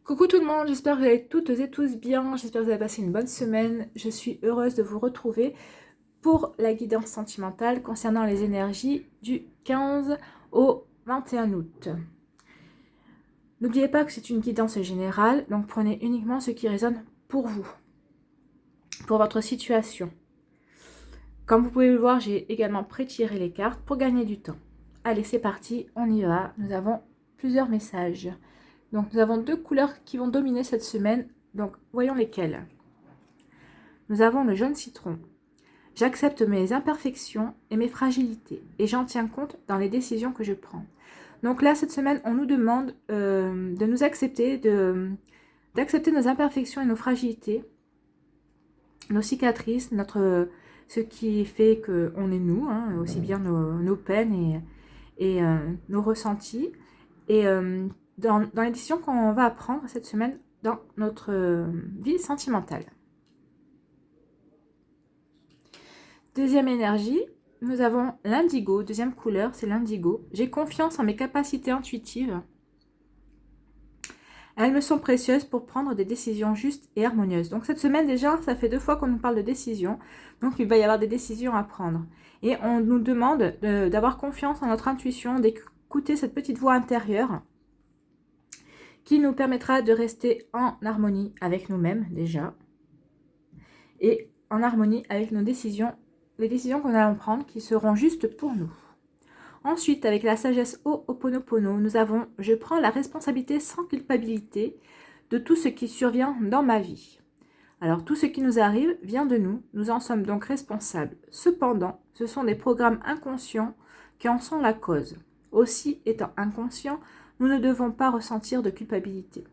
Coucou tout le monde, j'espère que vous allez toutes et tous bien, j'espère que vous avez passé une bonne semaine. Je suis heureuse de vous retrouver pour la guidance sentimentale concernant les énergies du 15 au 21 août. N'oubliez pas que c'est une guidance générale, donc prenez uniquement ce qui résonne pour vous, pour votre situation. Comme vous pouvez le voir, j'ai également pré-tiré les cartes pour gagner du temps. Allez, c'est parti, on y va. Nous avons plusieurs messages. Donc nous avons deux couleurs qui vont dominer cette semaine, donc voyons lesquelles. Nous avons le jaune citron. J'accepte mes imperfections et mes fragilités et j'en tiens compte dans les décisions que je prends. Donc là, cette semaine, on nous demande de nous accepter, d'accepter nos imperfections et nos fragilités, nos cicatrices, ce qui fait qu'on est nous, hein, aussi bien nos peines et nos ressentis. Et dans les décisions qu'on va prendre cette semaine dans notre vie sentimentale. Deuxième énergie, nous avons l'indigo. Deuxième couleur, c'est l'indigo. J'ai confiance en mes capacités intuitives. Elles me sont précieuses pour prendre des décisions justes et harmonieuses. Donc cette semaine déjà, ça fait 2 fois qu'on nous parle de décisions. Donc il va y avoir des décisions à prendre. Et on nous demande d'avoir confiance en notre intuition, d'écouter cette petite voix intérieure qui nous permettra de rester en harmonie avec nous-mêmes déjà. Et en harmonie avec nos décisions, les décisions qu'on allons prendre qui seront justes pour nous. Ensuite, avec la sagesse Ho'oponopono, nous avons « Je prends la responsabilité sans culpabilité de tout ce qui survient dans ma vie ». Alors, tout ce qui nous arrive vient de nous, nous en sommes donc responsables. Cependant, ce sont des programmes inconscients qui en sont la cause. Aussi, étant inconscients, nous ne devons pas ressentir de culpabilité.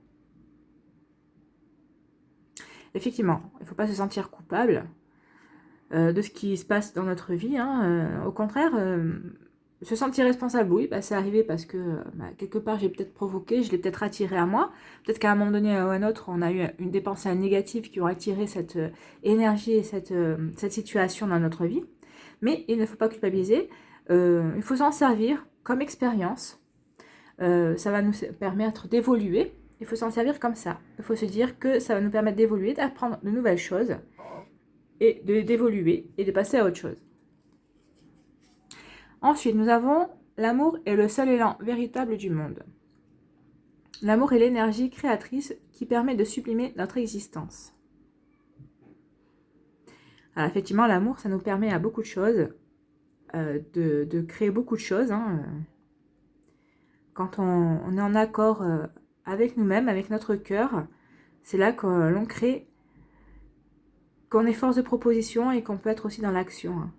Effectivement, il ne faut pas se sentir coupable de ce qui se passe dans notre vie. Au contraire, se sentir responsable, oui, c'est arrivé parce que quelque part j'ai peut-être provoqué, je l'ai peut-être attiré à moi. Peut-être qu'à un moment donné ou à un autre, on a eu des pensées négatives qui ont attiré cette énergie et cette situation dans notre vie. Mais il ne faut pas culpabiliser. Il faut s'en servir comme expérience. Ça va nous permettre d'évoluer. Il faut s'en servir comme ça. Il faut se dire que ça va nous permettre d'évoluer, d'apprendre de nouvelles choses et d'évoluer et de passer à autre chose. Ensuite, nous avons l'amour est le seul élan véritable du monde. L'amour est l'énergie créatrice qui permet de sublimer notre existence. Alors effectivement, l'amour, ça nous permet à beaucoup de choses, de créer beaucoup de choses. Quand on est en accord avec nous-mêmes, avec notre cœur, c'est là que l'on crée, qu'on est force de proposition et qu'on peut être aussi dans l'action.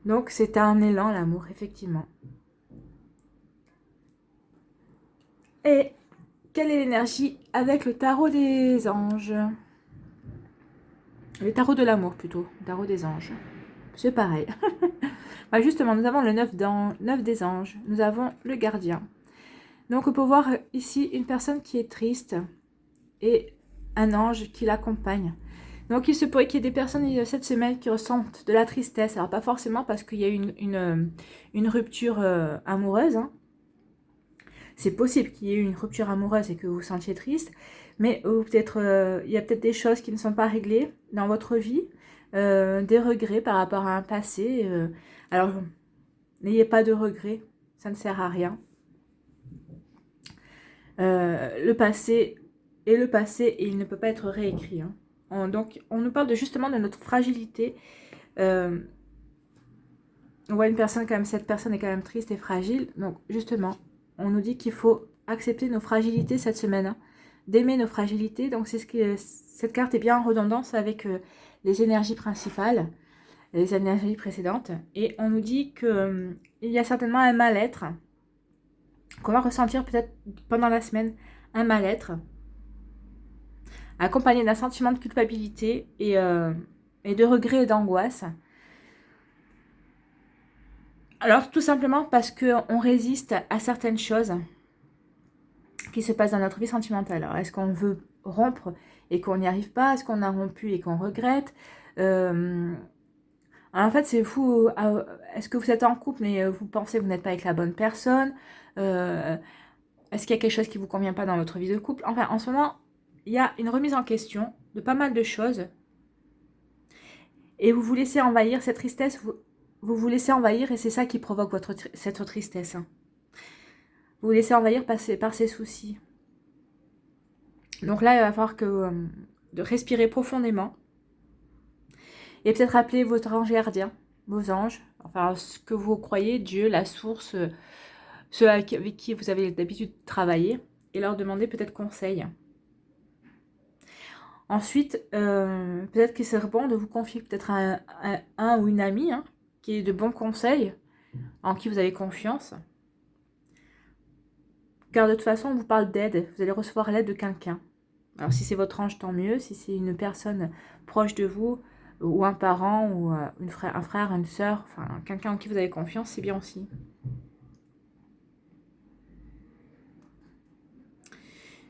Donc c'est un élan, l'amour, effectivement. Et quelle est l'énergie avec le tarot des anges? Le tarot de l'amour plutôt, le tarot des anges. C'est pareil. Justement, nous avons le 9 des anges. Nous avons le gardien. Donc on peut voir ici une personne qui est triste et un ange qui l'accompagne. Donc il se pourrait qu'il y ait des personnes cette semaine qui ressentent de la tristesse. Alors pas forcément parce qu'il y a une rupture amoureuse. C'est possible qu'il y ait eu une rupture amoureuse et que vous vous sentiez triste. Mais peut-être il y a peut-être des choses qui ne sont pas réglées dans votre vie. Des regrets par rapport à un passé. Alors n'ayez pas de regrets. Ça ne sert à rien. Le passé est le passé et il ne peut pas être réécrit. Donc, on nous parle justement de notre fragilité. On voit une personne quand même, cette personne est quand même triste et fragile. Donc, justement, on nous dit qu'il faut accepter nos fragilités cette semaine, d'aimer nos fragilités. Donc, c'est cette carte est bien en redondance avec les énergies principales, les énergies précédentes. Et on nous dit qu'il y a certainement un mal-être qu'on va ressentir peut-être pendant la semaine, un mal-être, accompagné d'un sentiment de culpabilité et de regret et d'angoisse. Alors, tout simplement parce qu'on résiste à certaines choses qui se passent dans notre vie sentimentale. Alors, est-ce qu'on veut rompre et qu'on n'y arrive pas? Est-ce qu'on a rompu et qu'on regrette? Alors, en fait, c'est fou. Est-ce que vous êtes en couple mais vous pensez que vous n'êtes pas avec la bonne personne? Est-ce qu'il y a quelque chose qui ne vous convient pas dans votre vie de couple? Enfin, en ce moment, il y a une remise en question de pas mal de choses. Et vous vous laissez envahir, cette tristesse, vous vous laissez envahir et c'est ça qui provoque cette tristesse. Hein. Vous vous laissez envahir par ces soucis. Donc là, il va falloir de respirer profondément. Et peut-être appeler votre ange gardien, vos anges, enfin ce que vous croyez, Dieu, la source, ceux avec qui vous avez d'habitude travailler, et leur demander peut-être conseil. Ensuite, peut-être qu'il serait bon de vous confier peut-être à un ou une amie hein, qui ait de bons conseils, en qui vous avez confiance. Car de toute façon, on vous parle d'aide, vous allez recevoir l'aide de quelqu'un. Alors si c'est votre ange, tant mieux. Si c'est une personne proche de vous, ou un parent, ou un frère, une sœur, enfin quelqu'un en qui vous avez confiance, c'est bien aussi.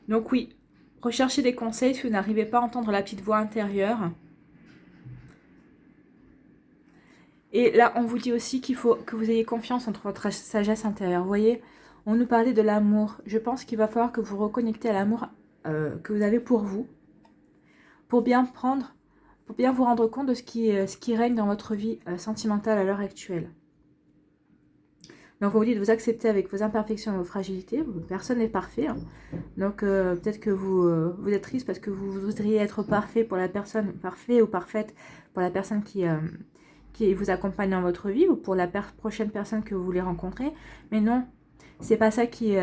Donc oui, recherchez des conseils si vous n'arrivez pas à entendre la petite voix intérieure. Et là, on vous dit aussi qu'il faut que vous ayez confiance entre votre sagesse intérieure. Vous voyez, on nous parlait de l'amour. Je pense qu'il va falloir que vous reconnectez à l'amour que vous avez pour vous, pour bien vous rendre compte de ce qui règne dans votre vie sentimentale à l'heure actuelle. Donc on vous dit de vous accepter avec vos imperfections et vos fragilités. Personne n'est parfait. Hein. Donc peut-être que vous êtes triste parce que vous voudriez être parfait pour la personne, parfait ou parfaite pour la personne qui vous accompagne dans votre vie ou pour la prochaine personne que vous voulez rencontrer. Mais non, c'est pas ça qui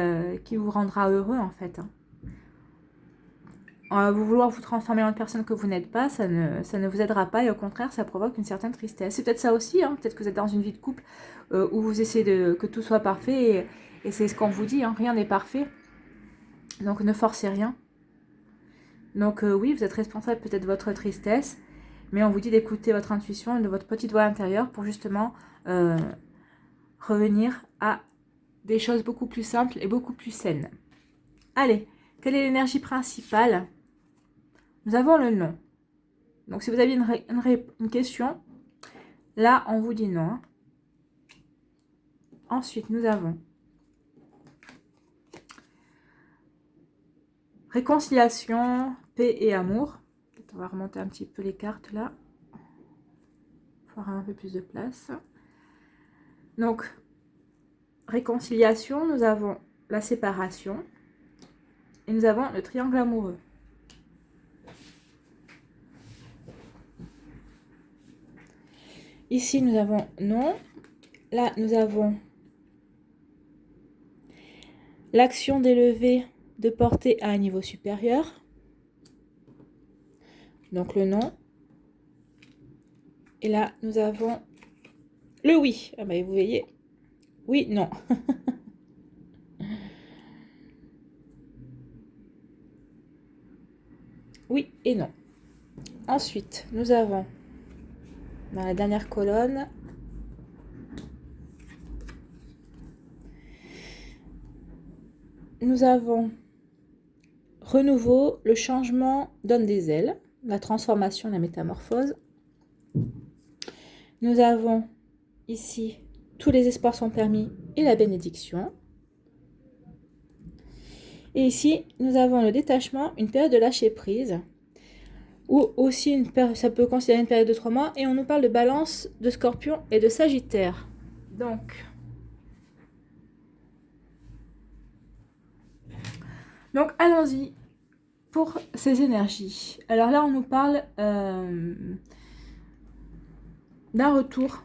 vous rendra heureux en fait. Hein. Vous vouloir vous transformer en une personne que vous n'êtes pas, ça ne vous aidera pas et au contraire, ça provoque une certaine tristesse. C'est peut-être ça aussi, hein, peut-être que vous êtes dans une vie de couple où vous essayez que tout soit parfait et c'est ce qu'on vous dit, hein, rien n'est parfait. Donc ne forcez rien. Donc oui, vous êtes responsable peut-être de votre tristesse, mais on vous dit d'écouter votre intuition et de votre petite voix intérieure pour justement revenir à des choses beaucoup plus simples et beaucoup plus saines. Allez, quelle est l'énergie principale? Nous avons le non. Donc, si vous avez une question, là, on vous dit non. Hein. Ensuite, nous avons réconciliation, paix et amour. On va remonter un petit peu les cartes là. Pour avoir un peu plus de place. Donc, réconciliation, nous avons la séparation. Et nous avons le triangle amoureux. Ici, nous avons non. Là, nous avons l'action d'élever, de porter à un niveau supérieur. Donc, le non. Et là, nous avons le oui. Ah bah, vous voyez. Oui, non. Oui et non. Ensuite, nous avons dans la dernière colonne nous avons renouveau, le changement donne des ailes, la transformation, la métamorphose. Nous avons ici tous les espoirs sont permis et la bénédiction. Et ici, nous avons le détachement, une période de lâcher prise. Ou aussi, ça peut considérer une période de 3 mois. Et on nous parle de balance, de scorpion et de sagittaire. Donc allons-y pour ces énergies. Alors là, on nous parle d'un retour.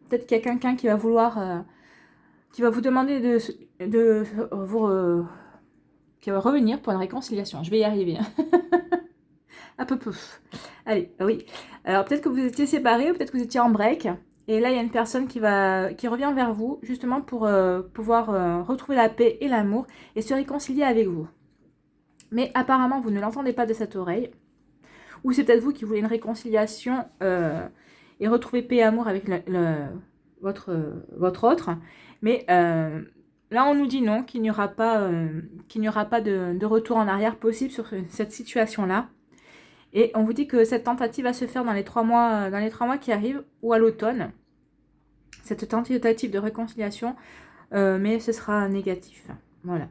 Peut-être qu'il y a quelqu'un qui va vouloir... qui va vous demander qui va revenir pour une réconciliation. Je vais y arriver. Un peu pouf. Allez, oui. Alors peut-être que vous étiez séparés ou peut-être que vous étiez en break. Et là, il y a une personne qui revient vers vous, justement pour pouvoir retrouver la paix et l'amour et se réconcilier avec vous. Mais apparemment, vous ne l'entendez pas de cette oreille. Ou c'est peut-être vous qui voulez une réconciliation et retrouver paix et amour avec votre autre. Mais là, on nous dit non, qu'il n'y aura pas, de retour en arrière possible sur cette situation-là. Et on vous dit que cette tentative va se faire dans les 3 mois, qui arrivent ou à l'automne. Cette tentative de réconciliation, mais ce sera négatif. Voilà.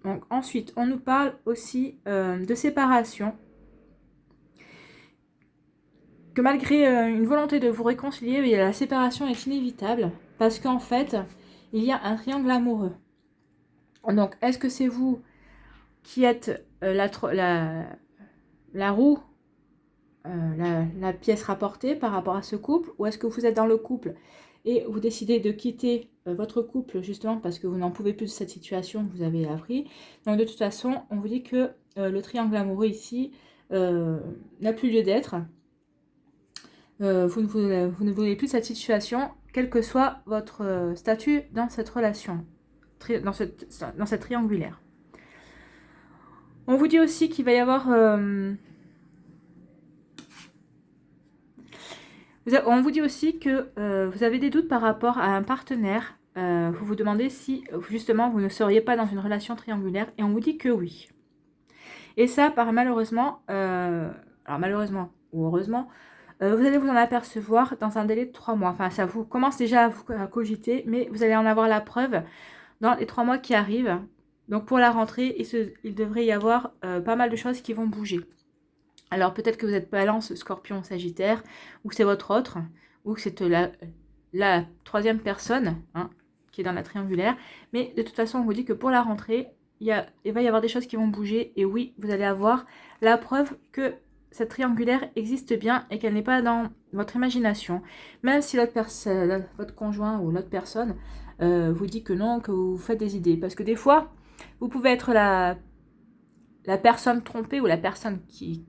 Donc ensuite, on nous parle aussi de séparation. Que malgré une volonté de vous réconcilier, la séparation est inévitable. Parce qu'en fait, il y a un triangle amoureux. Donc, est-ce que c'est vous qui êtes la roue, la pièce rapportée par rapport à ce couple, ou est-ce que vous êtes dans le couple et vous décidez de quitter votre couple justement parce que vous n'en pouvez plus de cette situation que vous avez appris. Donc de toute façon, on vous dit que le triangle amoureux ici n'a plus lieu d'être. Vous ne voulez plus de cette situation, quel que soit votre statut dans cette relation, dans cette triangulaire. On vous dit aussi qu'il va y avoir... on vous dit aussi que vous avez des doutes par rapport à un partenaire. Vous vous demandez si, justement, vous ne seriez pas dans une relation triangulaire. Et on vous dit que oui. Et ça, malheureusement, alors malheureusement ou heureusement, vous allez vous en apercevoir dans un délai de 3 mois. Enfin, ça vous commence déjà à cogiter, mais vous allez en avoir la preuve dans les 3 mois qui arrivent. Donc pour la rentrée, il devrait y avoir pas mal de choses qui vont bouger. Alors peut-être que vous êtes Balance, Scorpion, Sagittaire, ou que c'est votre autre, ou que c'est la troisième personne hein, qui est dans la triangulaire. Mais de toute façon, on vous dit que pour la rentrée, il va y avoir des choses qui vont bouger. Et oui, vous allez avoir la preuve que cette triangulaire existe bien et qu'elle n'est pas dans votre imagination. Même si votre conjoint ou l'autre personne vous dit que non, que vous faites des idées. Parce que des fois, vous pouvez être la personne trompée ou la personne qui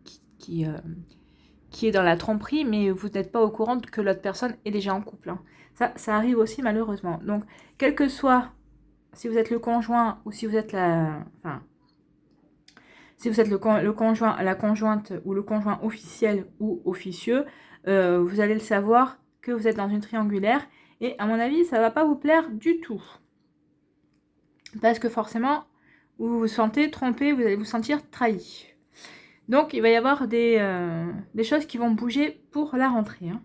est dans la tromperie, mais vous n'êtes pas au courant que l'autre personne est déjà en couple. Hein. Ça arrive aussi malheureusement. Donc, quel que soit, si vous êtes le conjoint ou si vous êtes si vous êtes le conjoint, la conjointe ou le conjoint officiel ou officieux, vous allez le savoir que vous êtes dans une triangulaire. Et à mon avis, ça ne va pas vous plaire du tout. Parce que forcément, vous vous sentez trompé, vous allez vous sentir trahi. Donc, il va y avoir des choses qui vont bouger pour la rentrée. Hein.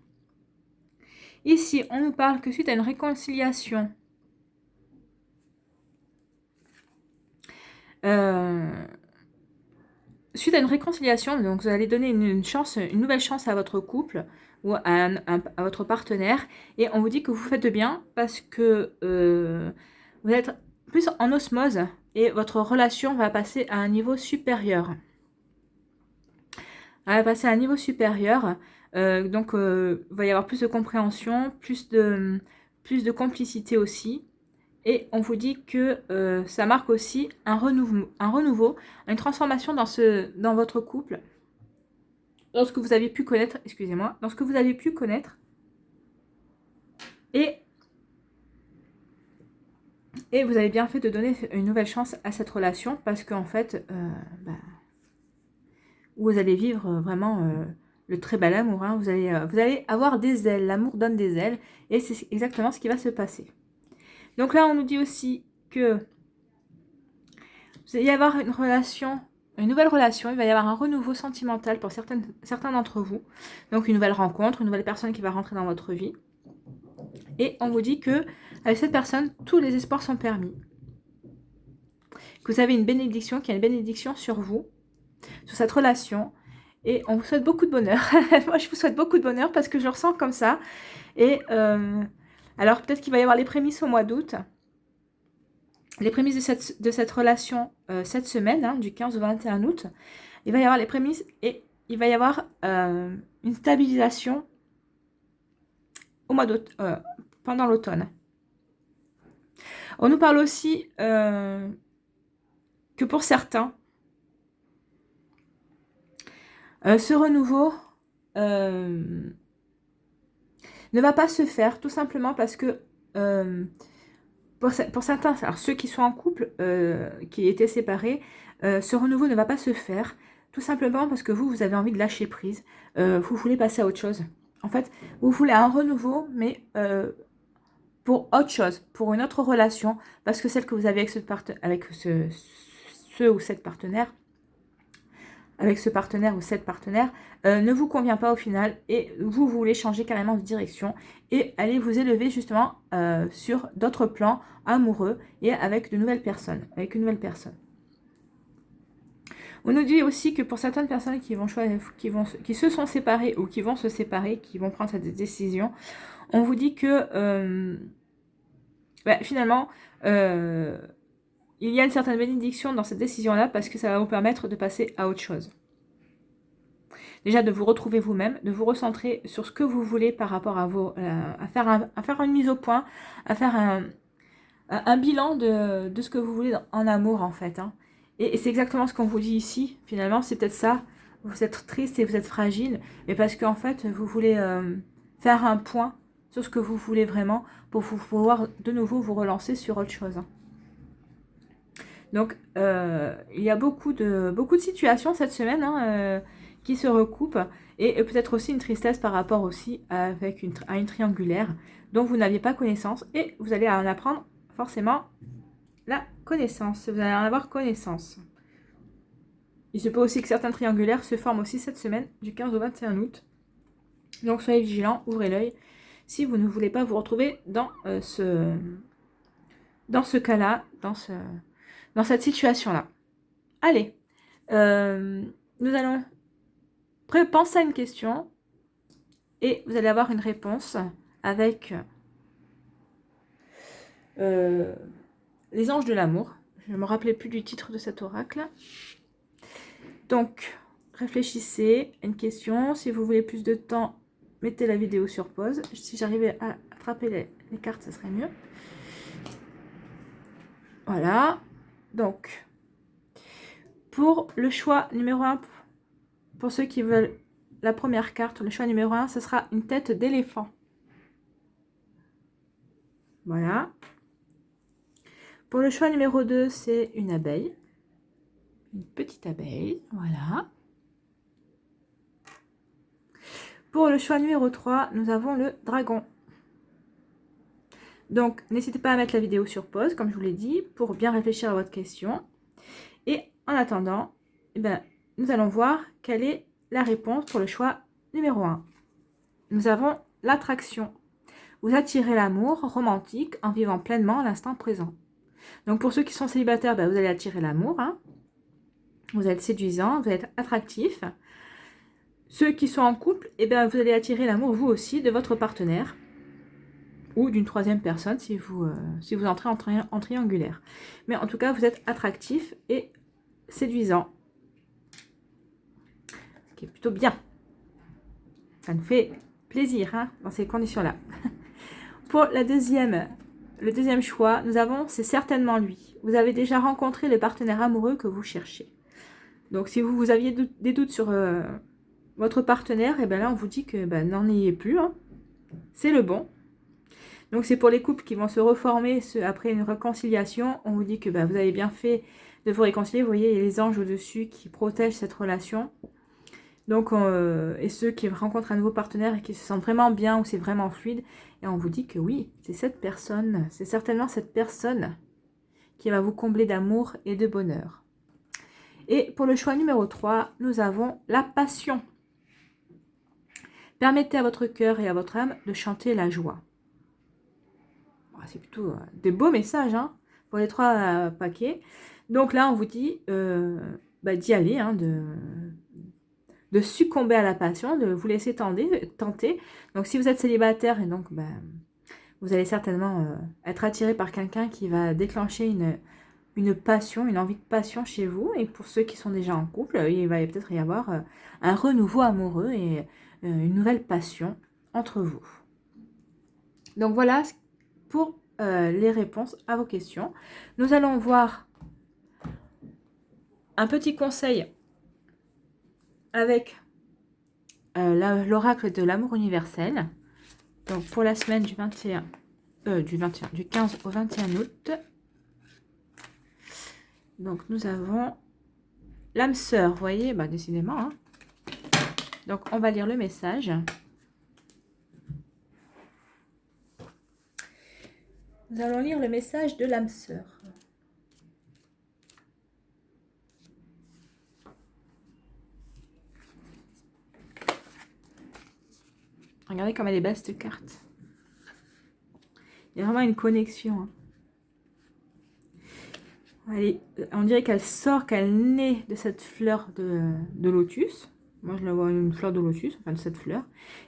Ici, on nous parle que suite à une réconciliation, donc vous allez donner une nouvelle chance à votre couple ou à votre partenaire. Et on vous dit que vous faites bien parce que vous êtes plus en osmose et votre relation va passer à un niveau supérieur. Elle va passer à un niveau supérieur. Donc, il va y avoir plus de compréhension, plus de complicité aussi. Et on vous dit que ça marque aussi un renouveau, une transformation dans votre couple. Dans ce que vous avez pu connaître, excusez-moi, dans ce que vous avez pu connaître. Et vous avez bien fait de donner une nouvelle chance à cette relation parce qu'en fait, vous allez vivre vraiment le très bel amour. Hein. Vous allez avoir des ailes, l'amour donne des ailes et c'est exactement ce qui va se passer. Donc là, on nous dit aussi que vous allez y avoir une nouvelle relation, il va y avoir un renouveau sentimental pour certains d'entre vous. Donc une nouvelle rencontre, une nouvelle personne qui va rentrer dans votre vie. Et on vous dit que avec cette personne, tous les espoirs sont permis. Que vous avez une bénédiction, qu'il y a une bénédiction sur vous, sur cette relation. Et on vous souhaite beaucoup de bonheur. Moi, je vous souhaite beaucoup de bonheur parce que je le ressens comme ça. Et alors, peut-être qu'il va y avoir les prémices au mois d'août. Les prémices de cette relation cette semaine, hein, du 15 au 21 août. Il va y avoir les prémices et il va y avoir une stabilisation au mois d'août, pendant l'automne. On nous parle aussi que pour certains, ce renouveau ne va pas se faire tout simplement parce que pour certains, alors ceux qui sont en couple, qui étaient séparés, ce renouveau ne va pas se faire tout simplement parce que vous avez envie de lâcher prise, vous voulez passer à autre chose. En fait, vous voulez un renouveau, mais pour autre chose, pour une autre relation, parce que celle que vous avez avec ce ou cette partenaire, avec ce partenaire ou cette partenaire, ne vous convient pas au final et vous voulez changer carrément de direction et aller vous élever justement sur d'autres plans amoureux et avec de nouvelles personnes, avec une nouvelle personne. On nous dit aussi que pour certaines personnes qui se sont séparées ou qui vont se séparer, qui vont prendre cette décision, on vous dit que finalement, il y a une certaine bénédiction dans cette décision-là parce que ça va vous permettre de passer à autre chose. Déjà de vous retrouver vous-même, de vous recentrer sur ce que vous voulez par rapport à à faire une mise au point, à faire un bilan de ce que vous voulez en amour en fait. Hein. Et c'est exactement ce qu'on vous dit ici, finalement, c'est peut-être ça. Vous êtes triste et vous êtes fragile, mais parce qu'en fait, vous voulez faire un point sur ce que vous voulez vraiment pour pouvoir de nouveau vous relancer sur autre chose. Hein. Donc, il y a beaucoup de situations cette semaine qui se recoupent et peut-être aussi une tristesse par rapport aussi à une triangulaire dont vous n'aviez pas connaissance et vous allez en apprendre forcément la connaissance. Vous allez en avoir connaissance. Il se peut aussi que certains triangulaires se forment aussi cette semaine du 15 au 21 août. Donc, soyez vigilants, ouvrez l'œil si vous ne voulez pas vous retrouver dans ce cas-là, dans cette situation-là. Allez, nous allons penser à une question et vous allez avoir une réponse avec les anges de l'amour. Je ne me rappelais plus du titre de cet oracle. Donc, réfléchissez à une question. Si vous voulez plus de temps, mettez la vidéo sur pause. Si j'arrivais à attraper les cartes, ce serait mieux. Voilà. Donc, pour le choix numéro 1, pour ceux qui veulent la première carte, le choix numéro 1, ce sera une tête d'éléphant. Voilà. Pour le choix numéro 2, c'est une abeille. Une petite abeille, voilà. Pour le choix numéro 3, nous avons le dragon. Donc, n'hésitez pas à mettre la vidéo sur pause, comme je vous l'ai dit, pour bien réfléchir à votre question. Et en attendant, nous allons voir quelle est la réponse pour le choix numéro 1. Nous avons l'attraction. Vous attirez l'amour romantique en vivant pleinement l'instant présent. Donc, pour ceux qui sont célibataires, vous allez attirer l'amour. Hein. Vous êtes séduisant, vous êtes attractif. Ceux qui sont en couple, vous allez attirer l'amour vous aussi de votre partenaire ou d'une troisième personne si vous entrez en triangulaire. Mais en tout cas, vous êtes attractif et séduisant. Ce qui est plutôt bien. Ça nous fait plaisir hein, dans ces conditions-là. Pour le deuxième choix, nous avons c'est certainement lui. Vous avez déjà rencontré le partenaire amoureux que vous cherchez. Donc si vous aviez des doutes sur votre partenaire, là on vous dit que n'en ayez plus. Hein. C'est le bon. Donc c'est pour les couples qui vont se reformer après une réconciliation. On vous dit que vous avez bien fait de vous réconcilier. Vous voyez, il y a les anges au-dessus qui protègent cette relation. Donc, et ceux qui rencontrent un nouveau partenaire et qui se sentent vraiment bien ou c'est vraiment fluide. Et on vous dit que oui, c'est cette personne, c'est certainement cette personne qui va vous combler d'amour et de bonheur. Et pour le choix numéro 3, nous avons la passion. Permettez à votre cœur et à votre âme de chanter la joie. C'est plutôt des beaux messages hein, pour les 3 paquets. Donc là, on vous dit d'y aller, hein, de succomber à la passion, de vous laisser tenter. Donc si vous êtes célibataire, et donc vous allez certainement être attiré par quelqu'un qui va déclencher une passion, une envie de passion chez vous. Et pour ceux qui sont déjà en couple, il va peut-être y avoir un renouveau amoureux et une nouvelle passion entre vous. Donc voilà pour les réponses à vos questions. Nous allons voir un petit conseil avec l'oracle de l'amour universel. Donc pour la semaine du 15 au 21 août. Donc nous avons l'âme sœur, vous voyez, décidément. Hein. Donc on va lire le message. Nous allons lire le message de l'âme sœur. Regardez comme elle est belle cette carte. Il y a vraiment une connexion. Hein. Allez, on dirait qu'elle sort, qu'elle naît de cette fleur de lotus. Moi, je la vois une fleur de lotus, enfin de cette fleur.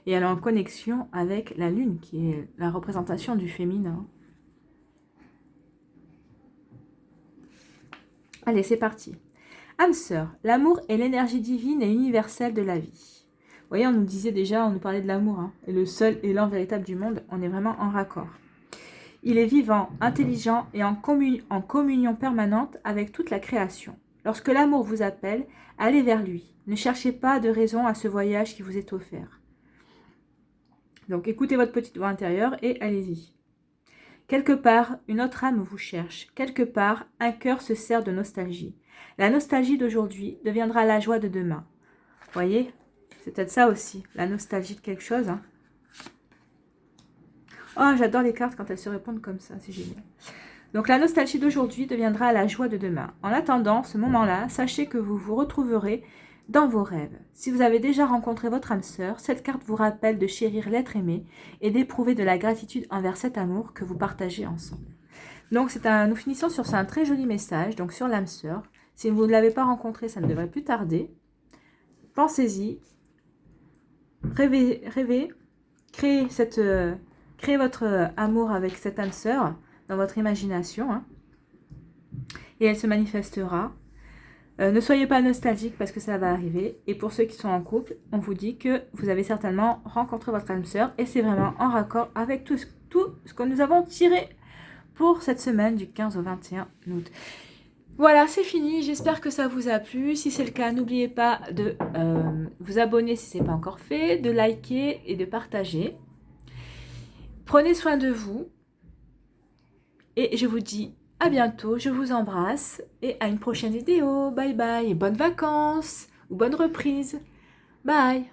Et elle est en connexion avec la lune, qui est la représentation du féminin. Allez, c'est parti. Âme sœur, l'amour est l'énergie divine et universelle de la vie. Vous voyez, on nous disait déjà, on nous parlait de l'amour, hein, et le seul élan véritable du monde, on est vraiment en raccord. Il est vivant, intelligent et en communion permanente avec toute la création. Lorsque l'amour vous appelle, allez vers lui. Ne cherchez pas de raison à ce voyage qui vous est offert. Donc écoutez votre petite voix intérieure et allez-y. Quelque part, une autre âme vous cherche. Quelque part, un cœur se sert de nostalgie. La nostalgie d'aujourd'hui deviendra la joie de demain. Voyez, c'est peut-être ça aussi, la nostalgie de quelque chose. Hein. Oh, j'adore les cartes quand elles se répondent comme ça, c'est génial. Donc la nostalgie d'aujourd'hui deviendra la joie de demain. En attendant ce moment-là, sachez que vous vous retrouverez dans vos rêves. Si vous avez déjà rencontré votre âme sœur, cette carte vous rappelle de chérir l'être aimé et d'éprouver de la gratitude envers cet amour que vous partagez ensemble. Donc nous finissons sur un très joli message, donc sur l'âme sœur. Si vous ne l'avez pas rencontré, ça ne devrait plus tarder. Pensez-y, rêvez, créez votre amour avec cette âme sœur dans votre imagination, hein, et elle se manifestera. Ne soyez pas nostalgique parce que ça va arriver. Et pour ceux qui sont en couple, on vous dit que vous avez certainement rencontré votre âme sœur et c'est vraiment en raccord avec tout ce que nous avons tiré pour cette semaine du 15 au 21 août. Voilà, c'est fini. J'espère que ça vous a plu. Si c'est le cas, n'oubliez pas de vous abonner si ce n'est pas encore fait, de liker et de partager. Prenez soin de vous. Et je vous dis à bientôt, je vous embrasse et à une prochaine vidéo. Bye bye et bonnes vacances ou bonne reprise. Bye.